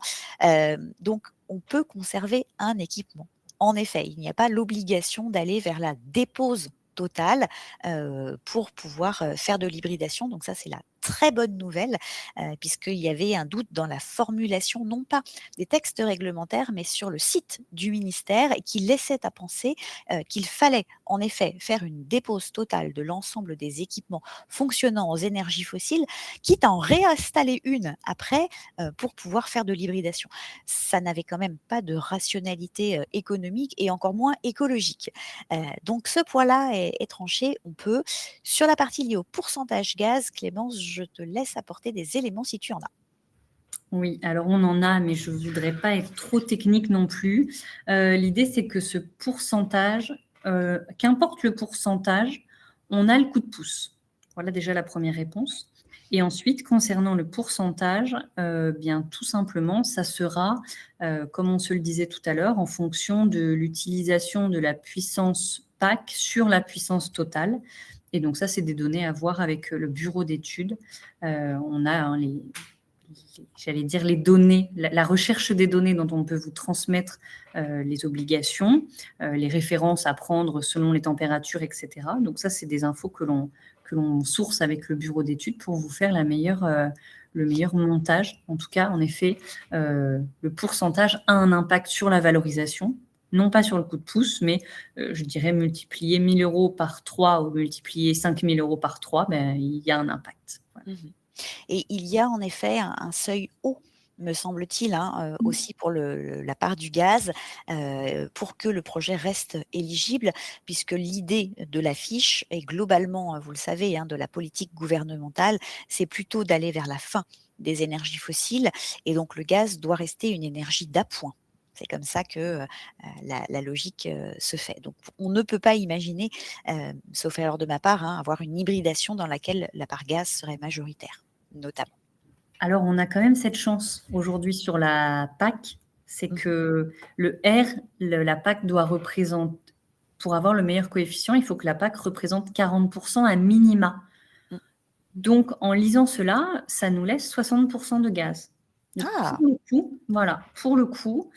Donc on peut conserver un équipement. En effet, il n'y a pas l'obligation d'aller vers la dépose totale, pour pouvoir, faire de l'hybridation. Donc ça, c'est la très bonne nouvelle, puisqu'il y avait un doute dans la formulation, non pas des textes réglementaires, mais sur le site du ministère et qui laissait à penser, qu'il fallait en effet faire une dépose totale de l'ensemble des équipements fonctionnant aux énergies fossiles, quitte à en réinstaller une après, pour pouvoir faire de l'hybridation. Ça n'avait quand même pas de rationalité, économique et encore moins écologique. Donc ce point-là est tranché, on peut. Sur la partie liée au pourcentage gaz, Clémence, je te laisse apporter des éléments si tu en as. Oui, alors on en a, mais je ne voudrais pas être trop technique non plus. L'idée, c'est que ce pourcentage, qu'importe le pourcentage, on a le coup de pouce. Voilà déjà la première réponse. Et ensuite, concernant le pourcentage, bien tout simplement, ça sera, comme on se le disait tout à l'heure, en fonction de l'utilisation de la puissance PAC sur la puissance totale. Et donc ça, c'est des données à voir avec le bureau d'études. On a, hein, j'allais dire les données, la recherche des données dont on peut vous transmettre les obligations, les références à prendre selon les températures, etc. Donc ça, c'est des infos que l'on source avec le bureau d'études pour vous faire le meilleur montage. En tout cas, en effet, le pourcentage a un impact sur la valorisation, non pas sur le coup de pouce, mais je dirais multiplier 1 000 € par 3 ou multiplier 5 000 € par 3, ben, il y a un impact. Voilà. Mmh. Et il y a en effet un seuil haut, me semble-t-il, hein, aussi pour la part du gaz, pour que le projet reste éligible, puisque l'idée de la fiche est globalement, vous le savez, hein, de la politique gouvernementale, c'est plutôt d'aller vers la fin des énergies fossiles et donc le gaz doit rester une énergie d'appoint. C'est comme ça que, la logique, se fait. Donc on ne peut pas imaginer, sauf erreur de ma part, hein, avoir une hybridation dans laquelle la part gaz serait majoritaire. Notamment. Alors, on a quand même cette chance aujourd'hui sur la PAC, c'est Mmh. que le R, la PAC doit représenter, pour avoir le meilleur coefficient, il faut que la PAC représente 40% à minima. Mmh. Donc, en lisant cela, ça nous laisse 60% de gaz. Donc, Ah! pour le coup,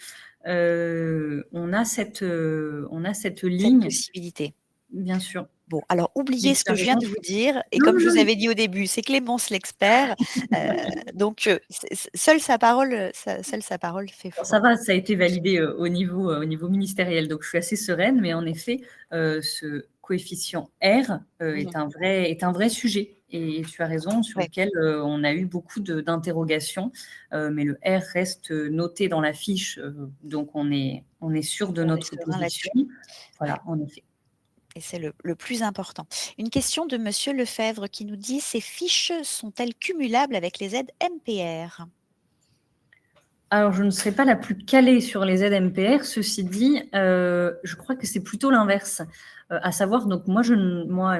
on a cette Cette ligne, possibilité. bien sûr. Bon, alors Mais oubliez ce tu as que je viens raison. de vous dire et Non, comme je non, vous non. avais dit au début, c'est Clémence l'expert, donc seule sa parole fait Alors ça foi. va, ça a été validé au niveau ministériel, donc je suis assez sereine, mais en effet, ce coefficient R Mmh. est un vrai sujet. Et tu as raison, sur Ouais, lequel on a eu beaucoup d'interrogations, mais le R reste noté dans la fiche, donc on est sûr de on est notre serein position. là-dessus. Ouais. Voilà, en effet. Et c'est le plus important. Une question de monsieur Lefebvre qui nous dit: «Ces fiches sont-elles cumulables avec les aides MPR?» Alors, je ne serai pas la plus calée sur les aides MPR. Ceci dit, je crois que c'est plutôt l'inverse. À savoir, donc moi,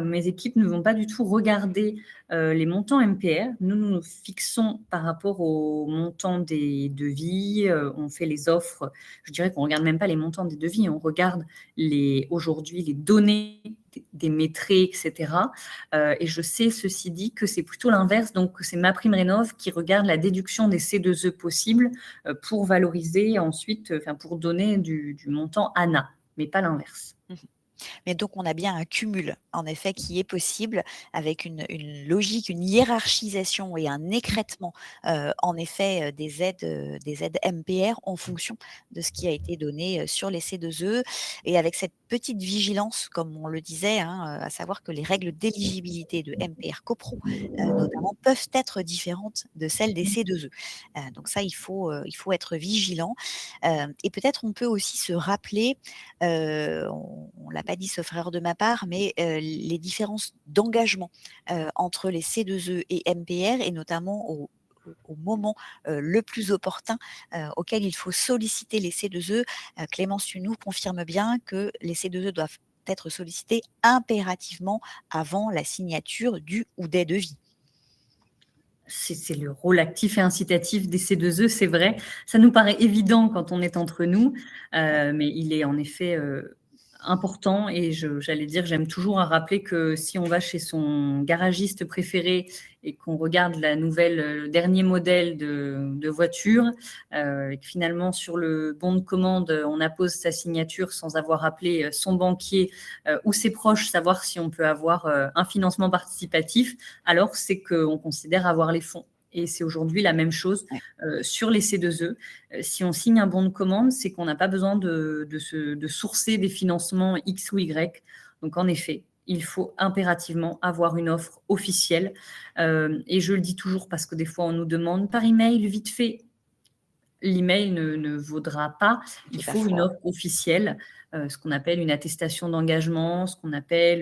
mes équipes ne vont pas du tout regarder les montants MPR. Nous nous fixons par rapport au montant des devis. On fait les offres. Je dirais qu'on ne regarde même pas les montants des devis. On regarde aujourd'hui les données des métraits, etc. Et je sais, ceci dit, que c'est plutôt l'inverse. Donc, c'est MaPrimeRénov' qui regarde la déduction des C2E possibles pour valoriser ensuite, pour donner du montant ANA, mais pas l'inverse. Mmh. Mais donc on a bien un cumul, en effet, qui est possible avec une logique, une hiérarchisation et un écrêtement, en effet, des aides MPR en fonction de ce qui a été donné, sur les C2E et avec cette petite vigilance, comme on le disait, hein, à savoir que les règles d'éligibilité de MPR copro, notamment, peuvent être différentes de celles des C2E. Donc ça, il faut être vigilant, et peut-être on peut aussi se rappeler, on l'a pas dit sauf erreur de ma part, mais les différences d'engagement, entre les C2E et MPR et notamment au moment, le plus opportun, auquel il faut solliciter les C2E. Clémence, tu nous confirmes bien que les C2E doivent être sollicités impérativement avant la signature du ou des devis? C'est le rôle actif et incitatif des C2E, c'est vrai. Ça nous paraît évident quand on est entre nous, Ouais. mais il est en effet important. Et j'allais dire, j'aime toujours à rappeler que si on va chez son garagiste préféré et qu'on regarde le dernier modèle de voiture, et que finalement sur le bon de commande, on appose sa signature sans avoir appelé son banquier ou ses proches, savoir si on peut avoir un financement participatif, alors c'est qu'on considère avoir les fonds. Et c'est aujourd'hui la même chose Ouais. sur les C2E. Si on signe un bon de commande, c'est qu'on n'a pas besoin de sourcer des financements X ou Y. Donc en effet, il faut impérativement avoir une offre officielle. Et je le dis toujours parce que des fois on nous demande par email vite fait. L'email ne vaudra pas. Il C'est pas faut une fort. offre officielle, ce qu'on appelle une attestation d'engagement, ce qu'on appelle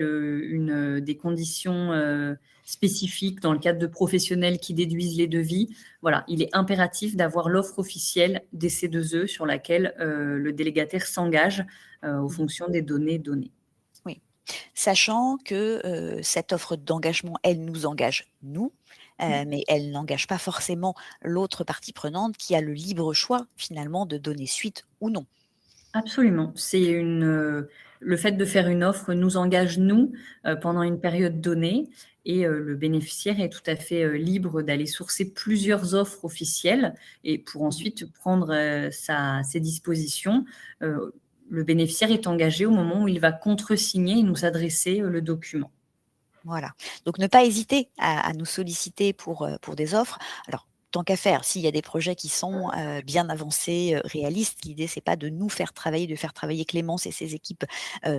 des conditions spécifiques dans le cadre de professionnels qui déduisent les devis. Voilà, il est impératif d'avoir l'offre officielle des C2E sur laquelle le délégataire s'engage aux Mmh. fonctions des données données. Oui. Sachant que, cette offre d'engagement, elle nous engage nous, mais elle n'engage pas forcément l'autre partie prenante qui a le libre choix finalement de donner suite ou non. Absolument. Le fait de faire une offre nous engage, nous, pendant une période donnée, et le bénéficiaire est tout à fait, libre d'aller sourcer plusieurs offres officielles et pour Mmh. ensuite prendre, ses dispositions. Le bénéficiaire est engagé au moment où il va contresigner et nous adresser, le document. Voilà, donc ne pas hésiter à nous solliciter pour des offres. Alors, tant qu'à faire, s'il y a des projets qui sont, bien avancés, réalistes, l'idée c'est pas de faire travailler Clémence et ses équipes,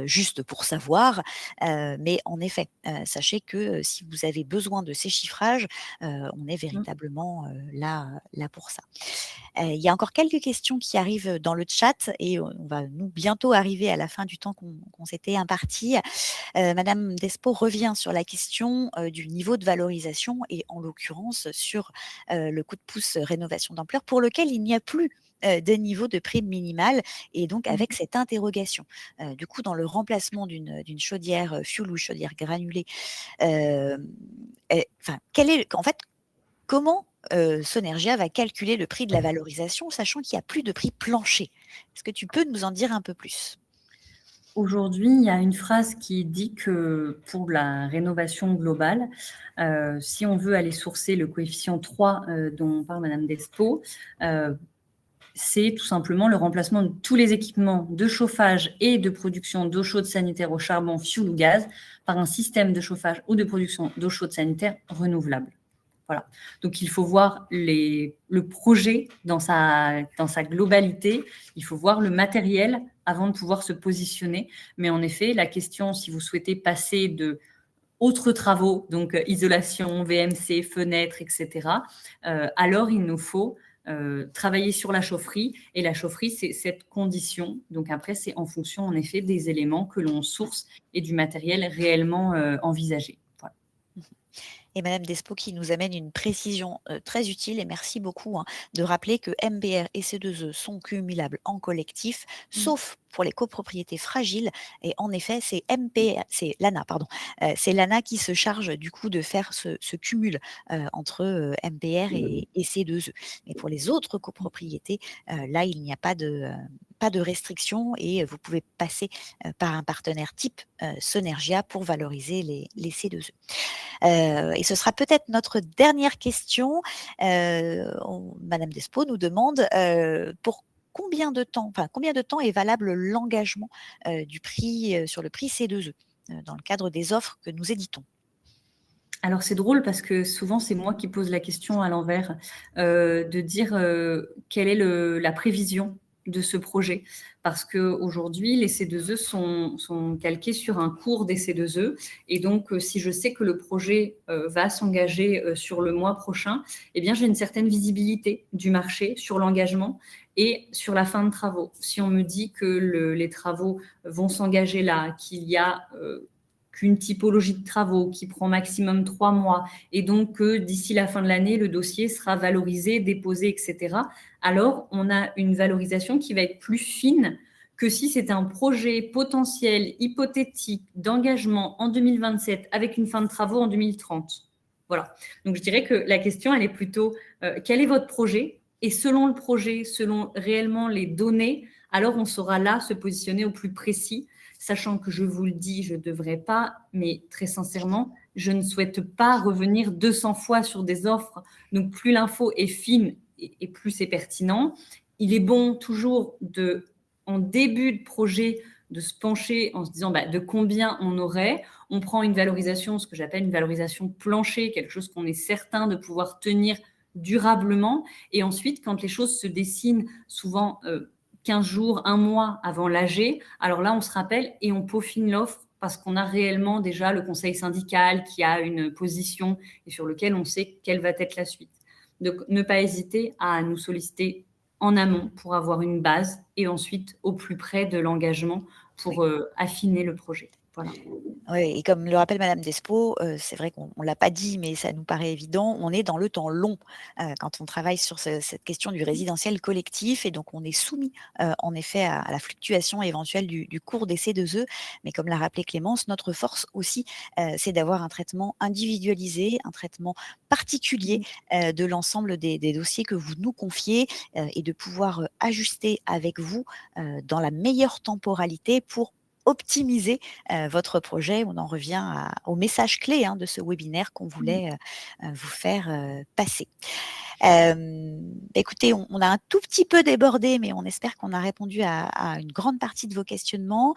juste pour savoir, mais en effet, sachez que, si vous avez besoin de ces chiffrages, on est Mmh. véritablement, là pour ça. Il y a encore quelques questions qui arrivent dans le chat et on va nous bientôt arriver à la fin du temps qu'on s'était imparti. Madame Despo revient sur la question, du niveau de valorisation et en l'occurrence sur, le coup de pouce rénovation d'ampleur pour lequel il n'y a plus, de niveau de prime minimale et donc avec Mmh. cette interrogation. Du coup, dans le remplacement d'une chaudière, fioul ou chaudière granulée, hem, enfin, quel est en fait, comment, Sonergia va calculer le prix de la valorisation sachant qu'il n'y a plus de prix plancher? Est-ce que tu peux nous en dire un peu plus? Aujourd'hui, il y a une phrase qui dit que pour la rénovation globale, si on veut aller sourcer le coefficient 3 dont parle Madame Despo, heu, c'est tout simplement le remplacement de tous les équipements de chauffage et de production d'eau chaude sanitaire au charbon, fioul ou gaz par un système de chauffage ou de production d'eau chaude sanitaire renouvelable. Voilà. Donc, il faut voir le projet dans sa globalité. Il faut voir le matériel avant de pouvoir se positionner. Mais en effet, la question, si vous souhaitez passer de autres travaux, donc isolation, VMC, fenêtres, etc., alors il nous faut travailler sur la chaufferie. Et la chaufferie, c'est cette condition. Donc après, c'est en fonction, en effet, des éléments que l'on source et du matériel réellement envisagé. Voilà. Et Madame Despo qui nous amène une précision, très utile et merci beaucoup, hein, de rappeler que MBR et C2E sont cumulables en collectif, Mmh. sauf pour les copropriétés fragiles et en effet, c'est l'ANA, pardon, c'est l'ANA qui se charge du coup de faire ce cumul, entre, MBR et C2E. Mais pour les autres copropriétés, là, il n'y a pas de restriction et vous pouvez passer, par un partenaire type, Sonergia pour valoriser les C2E. Et ce sera peut-être notre dernière question. Madame Despo nous demande pour combien de temps est valable l'engagement du prix sur le prix C2E dans le cadre des offres que nous éditons. Alors c'est drôle parce que souvent c'est moi qui pose la question à l'envers, de dire, quelle est la prévision de ce projet. Parce qu'aujourd'hui, les C2E sont calqués sur un cours des C2E et donc si je sais que le projet, va s'engager, sur le mois prochain, eh bien j'ai une certaine visibilité du marché sur l'engagement et sur la fin de travaux. Si on me dit que les travaux vont s'engager là, qu'il y a, qu'une typologie de travaux qui prend maximum 3 mois et donc que d'ici la fin de l'année, le dossier sera valorisé, déposé, etc., alors on a une valorisation qui va être plus fine que si c'était un projet potentiel, hypothétique, d'engagement en 2027 avec une fin de travaux en 2030. Voilà. Donc je dirais que la question, elle est plutôt quel est votre projet? Et selon le projet, selon réellement les données, alors on saura là se positionner au plus précis, sachant que je vous le dis, je ne devrais pas, mais très sincèrement, je ne souhaite pas revenir 200 fois sur des offres. Donc, plus l'info est fine et plus c'est pertinent. Il est bon toujours en début de projet, de se pencher en se disant de combien on aurait. On prend une valorisation, ce que j'appelle une valorisation plancher, quelque chose qu'on est certain de pouvoir tenir durablement. Et ensuite, quand les choses se dessinent, souvent 15 jours, un mois avant l'AG, alors là, on se rappelle et on peaufine l'offre parce qu'on a réellement déjà le conseil syndical qui a une position et sur lequel on sait quelle va être la suite. Donc, ne pas hésiter à nous solliciter en amont pour avoir une base et ensuite au plus près de l'engagement pour affiner le projet. Voilà. Oui, et comme le rappelle Madame Despo, c'est vrai qu'on l'a pas dit, mais ça nous paraît évident, on est dans le temps long, quand on travaille sur cette question du résidentiel collectif et donc on est soumis, en effet à la fluctuation éventuelle du cours des C2E. Mais comme l'a rappelé Clémence, notre force aussi, c'est d'avoir un traitement individualisé, un traitement particulier, de l'ensemble des dossiers que vous nous confiez, et de pouvoir, ajuster avec vous, dans la meilleure temporalité pour optimiser votre projet. On en revient au message clé, hein, de ce webinaire qu'on voulait vous faire passer. Écoutez, on a un tout petit peu débordé, mais on espère qu'on a répondu à une grande partie de vos questionnements.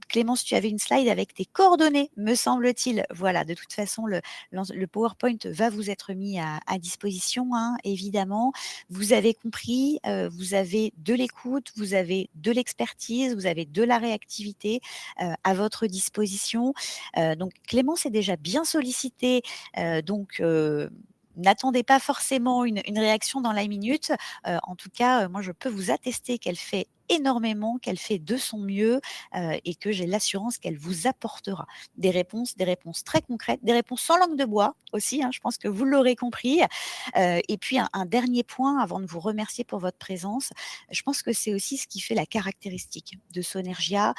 Clémence, tu avais une slide avec tes coordonnées, me semble-t-il. Voilà, de toute façon, le PowerPoint va vous être mis à disposition, hein, évidemment. Vous avez compris, vous avez de l'écoute, vous avez de l'expertise, vous avez de la réactivité à votre disposition. Donc Clémence est déjà bien sollicitée, donc n'attendez pas forcément une réaction dans la minute. En tout cas, moi, je peux vous attester qu'elle fait énormément, qu'elle fait de son mieux, et que j'ai l'assurance qu'elle vous apportera des réponses très concrètes, des réponses sans langue de bois aussi, hein, je pense que vous l'aurez compris. Et puis un dernier point avant de vous remercier pour votre présence, je pense que c'est aussi ce qui fait la caractéristique de Sonergia,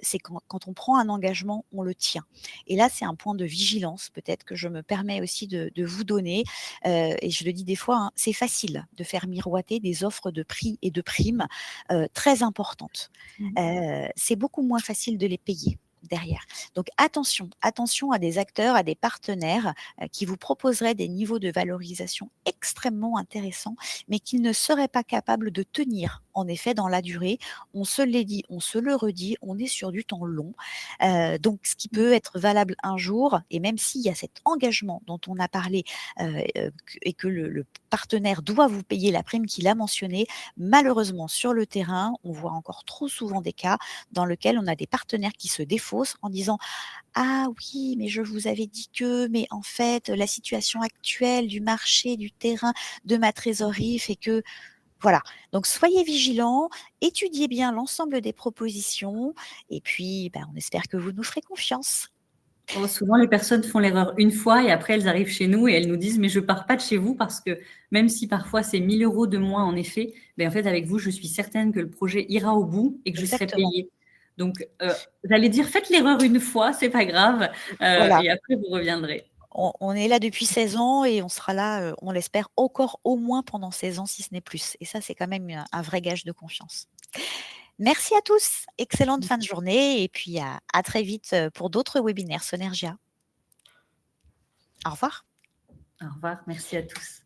c'est quand on prend un engagement, on le tient. Et là, c'est un point de vigilance peut-être que je me permets aussi de vous donner. Et je le dis des fois, hein, c'est facile de faire miroiter des offres de prix et de primes très importantes. C'est beaucoup moins facile de les payer derrière. Donc attention à des acteurs, à des partenaires qui vous proposeraient des niveaux de valorisation extrêmement intéressants, mais qu'ils ne seraient pas capables de tenir en effet dans la durée. On se l'est dit, on se le redit, on est sur du temps long. Donc ce qui peut être valable un jour, et même s'il y a cet engagement dont on a parlé, et que le partenaire doit vous payer la prime qu'il a mentionnée, malheureusement sur le terrain, on voit encore trop souvent des cas dans lesquels on a des partenaires qui se défaussent en disant: «Ah oui, mais je vous avais dit que, mais en fait, la situation actuelle du marché, du terrain, de ma trésorerie fait que», voilà. Donc soyez vigilants, étudiez bien l'ensemble des propositions et puis, on espère que vous nous ferez confiance. Oh, souvent, les personnes font l'erreur une fois et après, elles arrivent chez nous et elles nous disent, mais je pars pas de chez vous parce que même si parfois c'est 1 000 € de moins en effet, ben, en fait, avec vous, je suis certaine que le projet ira au bout et que je serai Exactement. payée. Donc, j'allais dire, faites l'erreur une fois, c'est pas grave, Voilà. et après, vous reviendrez. On est là depuis 16 ans et on sera là, on l'espère encore au moins pendant 16 ans, si ce n'est plus. Et ça, c'est quand même un vrai gage de confiance. Merci à tous. Excellente fin de journée et puis à très vite pour d'autres webinaires Sonergia. Au revoir. Au revoir, merci à tous.